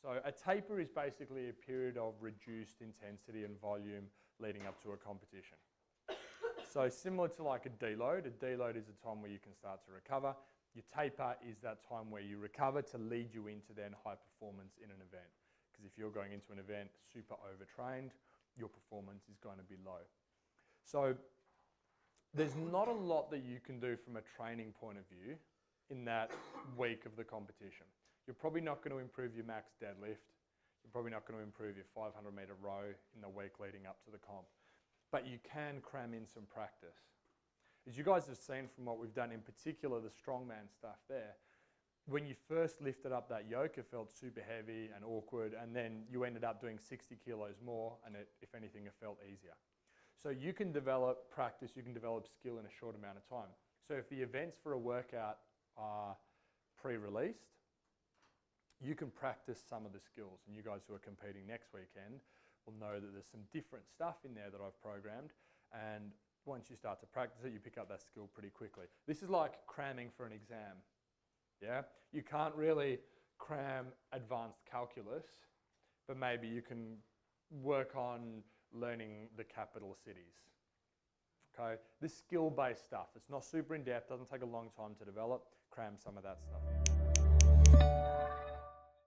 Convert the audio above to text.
So a taper is basically a period of reduced intensity and volume leading up to a competition. So similar to like a deload is a time where you can start to recover. Your taper is that time where you recover to lead you into then high performance in an event. Because if you're going into an event super overtrained, your performance is going to be low. So there's not a lot that you can do from a training point of view in that week of the competition. You're probably not going to improve your max deadlift. You're probably not going to improve your 500 meter row in the week leading up to the comp. But you can cram in some practice. As you guys have seen from what we've done, in particular the strongman stuff there, when you first lifted up that yoke, it felt super heavy and awkward, and then you ended up doing 60 kilos more, and if anything, it felt easier. So you can develop practice, you can develop skill in a short amount of time. So if the events for a workout are pre-released, you can practice some of the skills, and you guys who are competing next weekend will know that there's some different stuff in there that I've programmed, and once you start to practice it, you pick up that skill pretty quickly. This is like cramming for an exam. Yeah? You can't really cram advanced calculus, but maybe you can work on learning the capital cities. Okay? This skill-based stuff, it's not super in-depth, doesn't take a long time to develop, cram some of that stuff in.